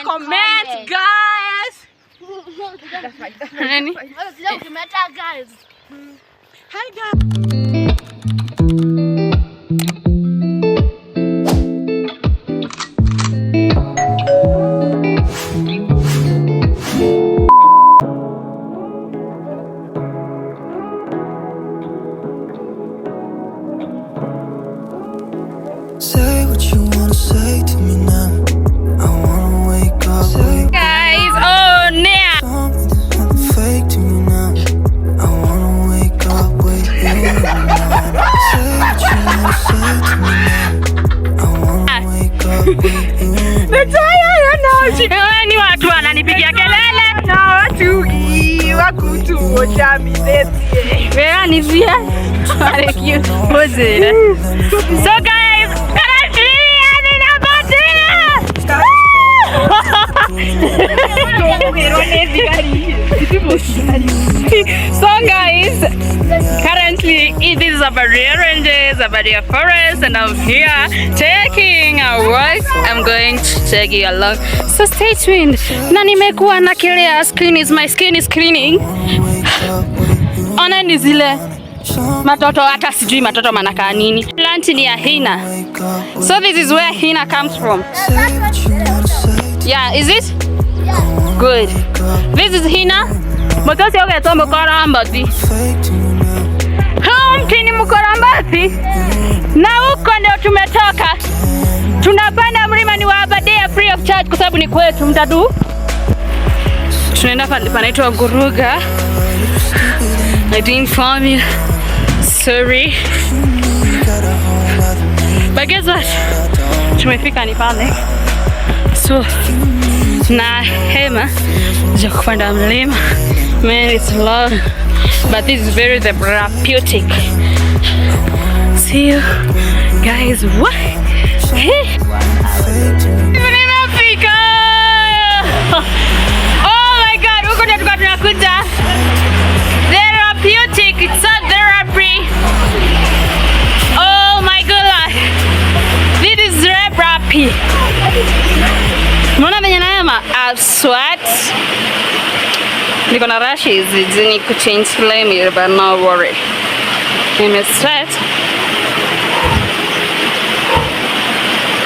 comment guys. Nani? Guys. Hi guys. Say what you wanna say to me now. I wanna wake up. Guys, oh yeah. Something fake to me now. I wanna wake up with you now. Say what you wanna say to me now. I wanna wake up with you. Ni watu wananipigia kelele na watu wakutuocha mileti. Where ni via? Are cute. Mozera. So guys, currently I'm in Abuja. So guys, currently it is Abadia Ranges, Abadia Forest, and I'm here taking a walk. I'm going to take you along, so stay tuned. Na nimekuwa na clear my skin is cleaning. Ona ni zile matoto, hata sijui matoto manakaa nini. Plant ni ya hina, so this is where hina comes from. Yeah, is it? Good. This is hina. Mtoto yoga to mkorambati. Mtini mkorambati. Na huko ndio tumetoka. Tunapanda mlima ni wa Abadia free of charge kwa sababu ni kwetu mtadu. Tunaenda panaitwa Guruga. I didn't inform you. Sorry. But guess what? Tumefika ni pale. So na hema za kupanda mlima. Man, it's long, but this is very therapeutic. See you guys. What? Hey. Oh my God, huko ndio tunakuja. Therapeutic, it's a therapy. Oh my God, this is therapy. Mwana venye naema I sweat. Niko na rashes, zini kuchange flame, but no worry. Nime sweat.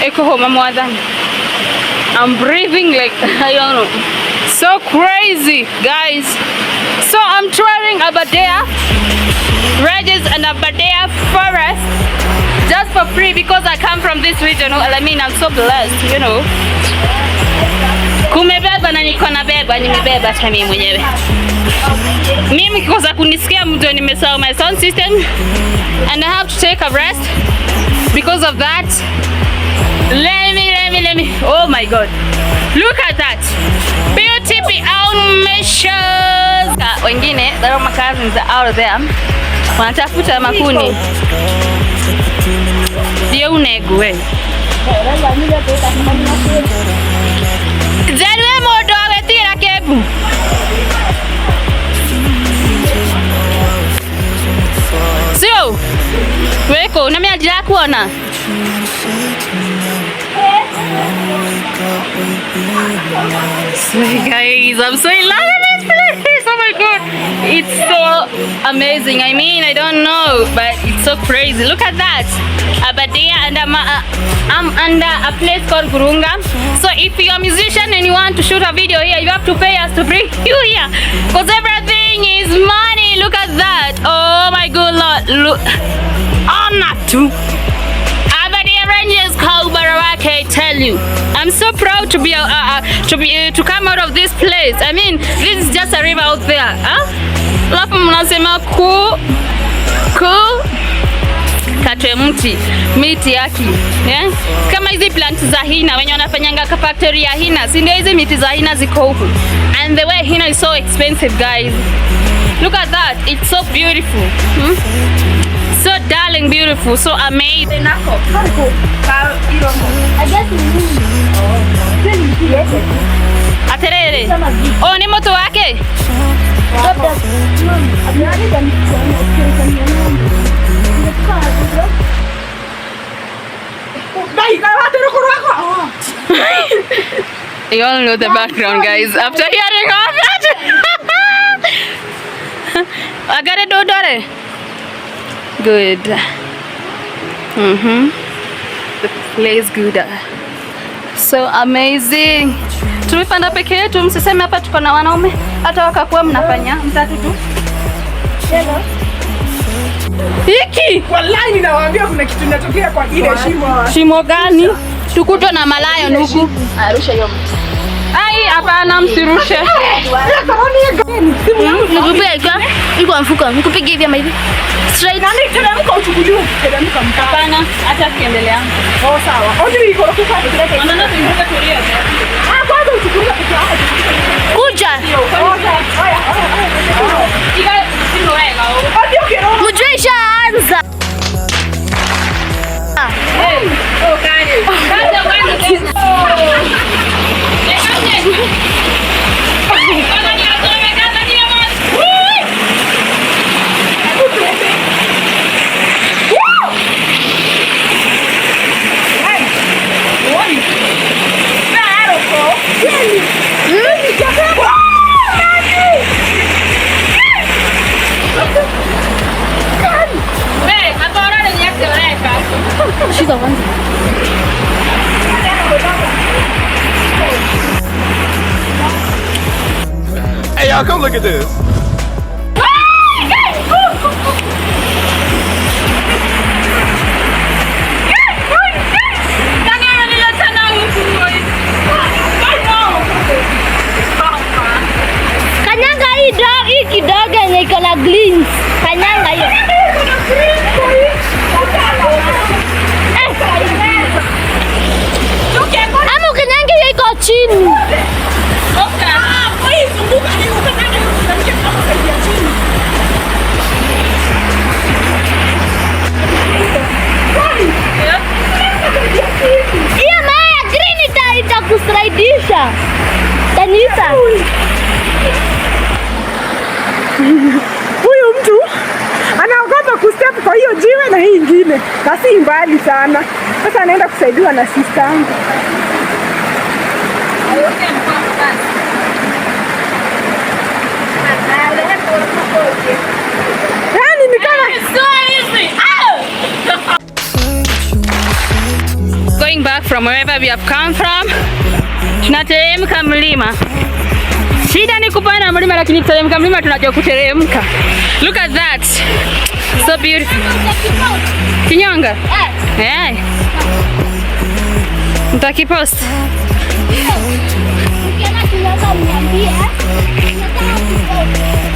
Eko homa mwadani. I'm breathing like I don't know. So crazy, guys. So I'm touring Abadia Ranges and Abadia Forest just for free because I come from this region. I mean, I'm so blessed, you know. Kumebeba na niko na beba, nimebeba hata mimi mwenyewe. Mimi kikosa kunisikia mtu nimesahau my sound system and I have to take a rest because of that. Let me. Oh my God. Look at that. Beauty beyond measures. Wengine, there are my cousins out there. Wanatafuta makuni. Ndio unegwe. Zalwe modo awetira kebu. Sio. Weko, nami ajira kuona. So guys, I'm so in love with this place. Oh my God, it's so amazing. I mean, I don't know, but it's so crazy. Look at that, Abadia, and I'm under a place called Gurunga. So if you're a musician and you want to shoot a video here, you have to pay us to bring you here, because everything is money. Look at that. Oh my good Lord, look. I'm not too. I tell you, I'm so proud to be to come out of this place. I mean, this is just a river out there, huh? Lafu mnasema ku katwe miti yaki, yeah? Kama hizi plant za hina wenye wanafanyanga ka factory ya hina, si ndio hizi miti za hina ziko huku. And the way hina is so expensive, guys. Look at that, it's so beautiful. So darling beautiful, so amazing. Aterere. Oh, ni moto wake? You all know the background, guys. After hearing all that, I got it, daughter. Good. The place good. So amazing. Tumepanda peke yetu, msiseme hapa tuko na wanaume. Hata wakakuwa mnafanya mtatu tu. Hello. Hiki wallahi ninawaambia kuna kitu kinatokea kwa ile shimo. Shimo gani? Tukutwa na malaya nuku. Arusha hiyo. Ai, hapana msirushe. Nikupige iko mfuko. Nikupige hivi ama hivi. Straight. Nani teremka uchukuliwe. Teremka mtaka. Hapana, acha tukiendelea. Oh sawa. Only iko kufa kuleta. Mama tuingie kulia. Kwanza uchukuliwe peke yako. Kuja. Mjue ishaanza. Shika kwanza. Hey y'all, come look at this. Kanyanga hii kidogo yenye iko na greens. Kanyanga hiyo. Ama ukanyanga hiyo iko chini. Hiyo maya green itakusaidisha. Tanisa. Huyu mtu anaogopa kustep kwa hiyo jiwe na hii ingine. Na si mbali sana. Sasa anaenda kusaidiwa na sister yangu. Yaani ni kama Going back from wherever we have come from. Tunateremka mlima. Shida ni kupanda mlima lakini kuteremka mlima tunajua kuteremka. Look at that. So beautiful. Kinyonga? Eh. Nitakipost.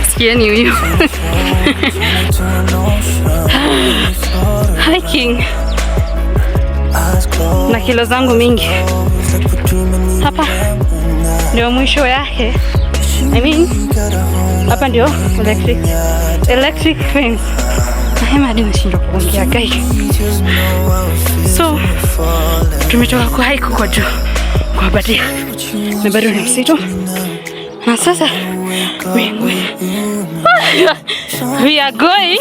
Sikieni huyu. Hiking. Na kilo zangu mingi. Hapa ndio mwisho yake. I mean, hapa ndio electric fence. Hema hadi nashindwa kuongea guys. So, tumetoka kwa hike kwa juu. Kwa badia. Na bado ni msitu. Na sasa we are going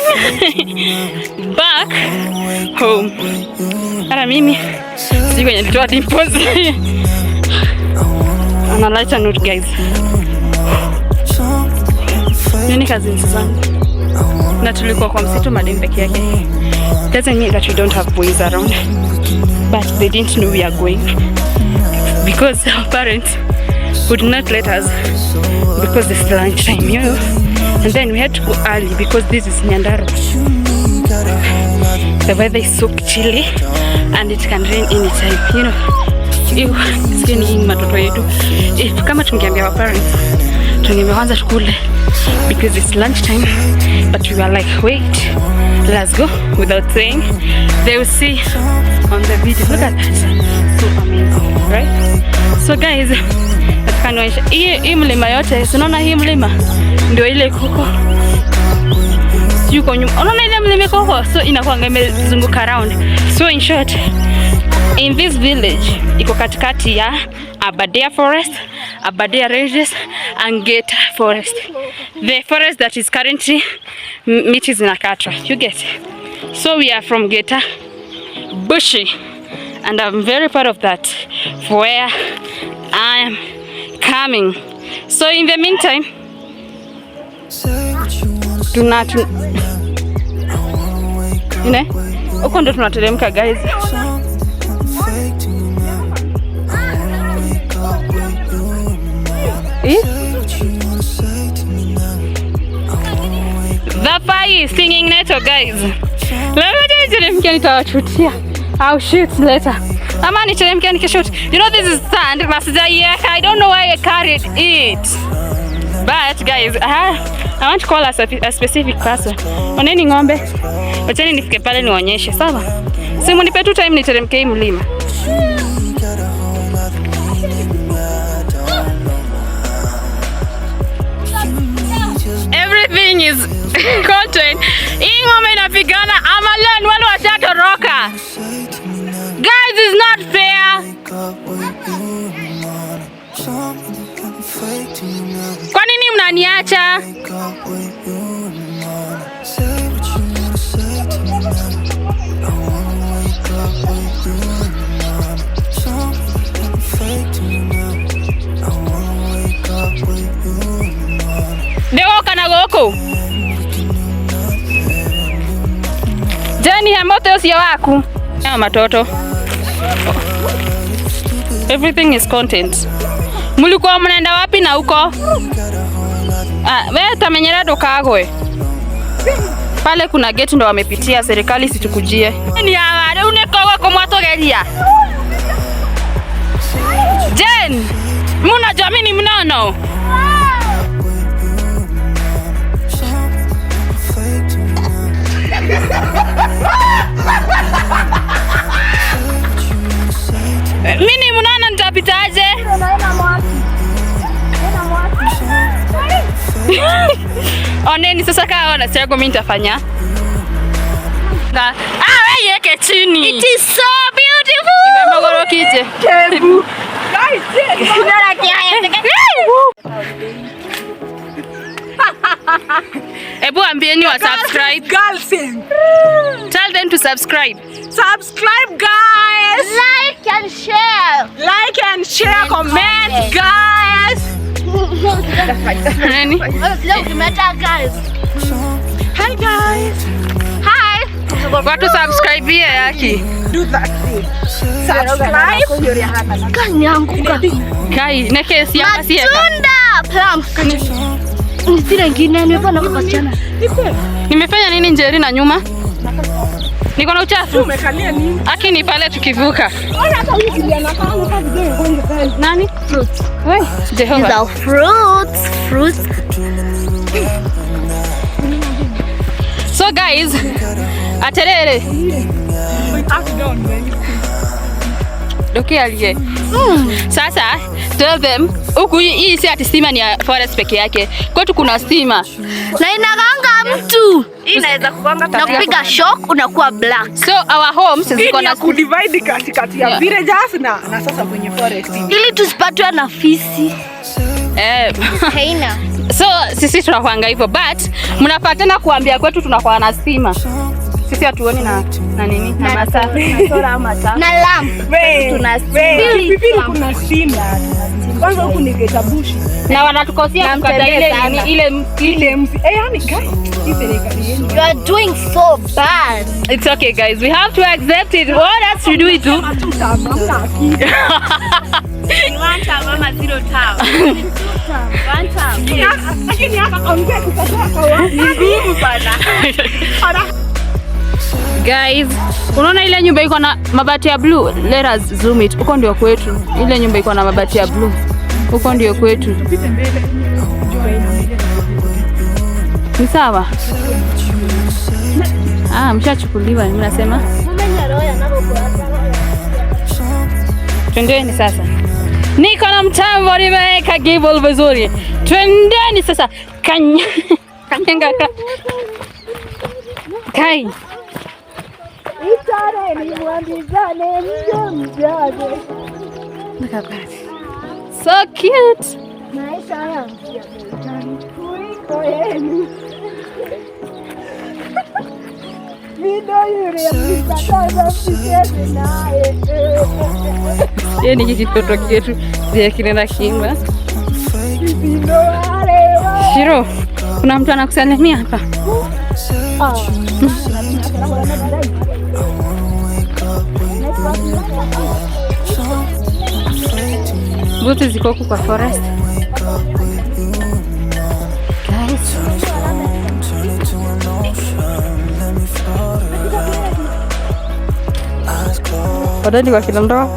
back home. Ara mimi siko kwenye nitoa deposit. Ana lighter note guys. Nini kazi zangu? Na tulikuwa kwa msitu madem peke yake. Doesn't mean that we don't have boys around. But they didn't know we are going. Because our parents would not let us. Because it's lunch time, you know. And then we had to go early because this is Nyandarua. The weather is so chilly and it can rain anytime, you know. Skin hii matoto yetu. If kama tungeambia our parents, tungeanza tukule because it's lunch time. But we were like, wait, let's go without saying. They will see on the video. Look at that. So amazing, right? So guys, nataka hii mlima yote, unaona hii mlima ndio ile koko. Yuko nyuma. Unaona ile mlima koko, so inakuwa imezunguka around. So in short, in this village iko katikati ya Aberdare Forest, Aberdare Ranges and Geta Forest. The forest that is currently miti zinakatwa. You get? So we are from Geta, bushy, and I'm very proud of that. For where I am coming. So in the meantime, huko ndo tunateremka guys. The fire is singing Neto guys. Niteremkia nitawachutia. I'll shoot later. Ama niteremkia nikishoot. You know this is sand. I don't know why I carried it. But guys, I want to call a specific person. Oneni ng'ombe. Wacheni nifike pale niwaonyeshe, sawa? Simu nipe tu time niteremke mlima. Everything is content. Hii ng'ombe inapigana ama leo wale washatoroka. Guys, it's not fair. Kwa nini mnaniacha? Ndio kana goko. Jani ya moto sio wako. Ya matoto. Everything is content. Mulikuwa mnaenda wapi na huko? Wewe tamenyera dokagwe. Pale kuna gate ndo wamepitia, serikali situkujie. Ni aware unekoga komwatogeria. Jen, muna jamini mnono. Mimi mnaona nitapitaje? Oneni sasa kaona sasa mimi nitafanya. Wewe yeke chini. It is so beautiful. Imemogoro kije. Kebu. Guys, ndio kia. Ebu ambieni wa subscribe. Girls. Tell them to subscribe. Subscribe guys. Like and share. Like and share, comment guys. Nani? Guys. Hi guys. Hi. Watu subscribe ya yaki. Do that thing. Subscribe. Kanyanguka. Kai, na kesi hapa si hapa. Matunda. Plums. Nisira ngine nimepanda kwa kasichana. Nimefanya nini Njeri na nyuma? Niko na uchafu. Umekalia nini? Aki ni pale tukivuka. Ona hata huyu kijana kama kazi gani kwanza guys. Nani? Fruits. Wewe, Jehova. These are fruits. Fruits. So guys, aterere. Dokialie. Sasa tell them huku hii si ati stima ni forest peke yake. Kwetu kuna stima. Na inaganga mtu. Inaweza kuganga na kupiga shock unakuwa black. So our homes ziko na ku divide kati ya villagers na sasa kwenye forest. Ili tusipatwe na fisi. Haina. So sisi tunakuanga hivyo but mnapatana kuambia kwetu tunakuwa na stima. Sisi hatuoni na nini? Na masaa. Na sola ama taa. Na lamp. Tuna stima. Kuna stima. Kwanza huku ni getabushi. Na wanatukosea kukata ile msi. Yani guys, hii serikali yenu. You are doing so bad. It's okay guys. We have to accept it. What else to do it to? One time mama zero town. One time. Lakini hapa kaongea kukataa kwa Ngumu bana. Guys, unaona ile nyumba iko na mabati ya blue? Let us zoom it. Huko ndio kwetu. Ile nyumba iko na mabati ya blue. Huko ndio kwetu. Ni sawa? Mshachukuliwa mimi nasema. Twendeni sasa. Niko na mtambo nimeweka gable vizuri. Twendeni sasa. Kanyanga. Kai. Look at that. So cute. Yeye ni kitoto kietu ndiye kinaenda kiimba. Shiro, kuna mtu anakusalimia hapa. Buti ziko huku kwa forest. Guys. Already kwa kina ndoa.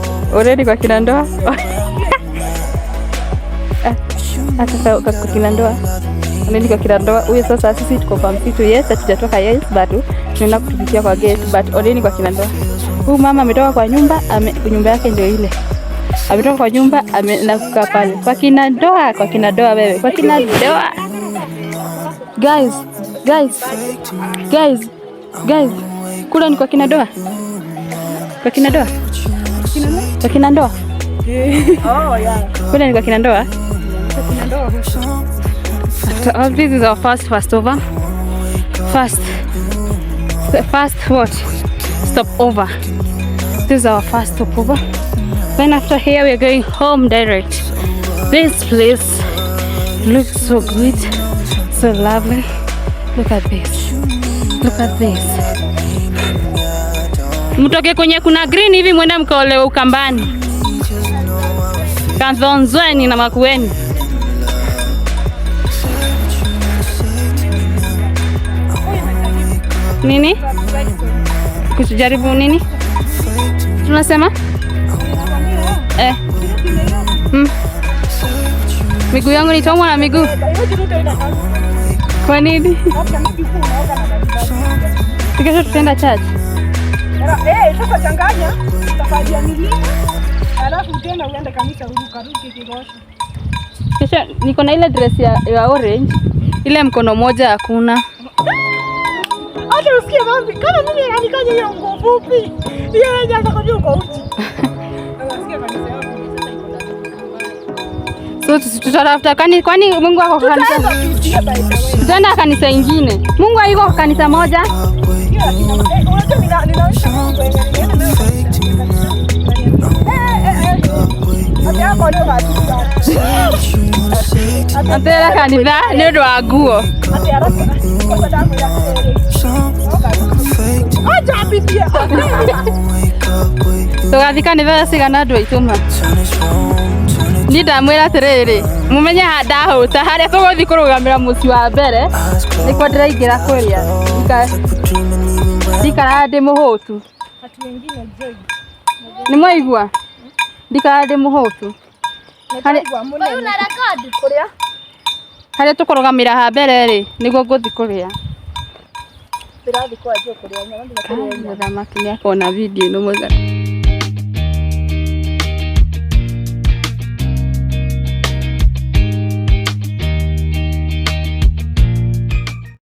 Hata kwa kina ndoa. Already kwa kina ndoa. Huyo sasa sisi tuko kwa msitu. Yes, hatujatoka yes, but tunaenda kutupitia kwa gate, but already kwa kina ndoa. Huyu mama ametoka kwa nyumba, nyumba yake ndio ile. Ametoka kwa nyumba, anakukaa pale. Kwa kina ndoa wewe. Kwa kina ndoa. Guys. Kula ni kwa kina ndoa. Kwa kina ndoa. Oh yeah. Kula ni kwa kina ndoa. This is our first over. First what? Stop over. This is our first stop over. Then after here we are going home direct. This place looks so good, so lovely. Look at this. Mtoke kwenye kuna green hivi mwende mkaolewe Ukambani. Kanzonzweni na Makueni. Nini? Kujaribu nini? Tunasema? Miguu yangu nitaumwa na miguu. Kwa nini? Kesho tutaenda church. Sasa changanya safari ya milima. Alafu tena uende kanisa uruke Kigosho. Kesho niko na ile dress ya orange. Ile mkono moja hakuna. Hata usikie mambo kama mimi ananikaje hiyo nguo fupi. Hiyo yenye atakwambia uko uchi. Unasikia kanisa yako sasa So tutatafuta kwani Mungu wako kwa kanisa. Tutaenda kanisa ingine. Mungu hayuko kwa kanisa moja. Atera kanitha nĩ ũndũ wa nguo. Tũgathiĩ kanitha cigana andũ aitũma. Niĩ ndamwĩra atĩrĩrĩ, mũmenye ndahũta harĩa tũgũthiĩ kũrũgamĩra mũciĩ wa mbere nĩkuo ndĩraingĩra kũrĩa. Ndikara ndĩ mũhũtu. Nĩ mwaigua? Ndikara ndĩ mũhũtu. Harĩa tũkũrũgamĩra ha mbere rĩ nĩguo ngũthiĩ kũrĩa. Ndĩrathiĩ kwa njũ kũrĩa nyama ndĩrakũrĩa. Thamaki nĩ akona video ĩno mwega.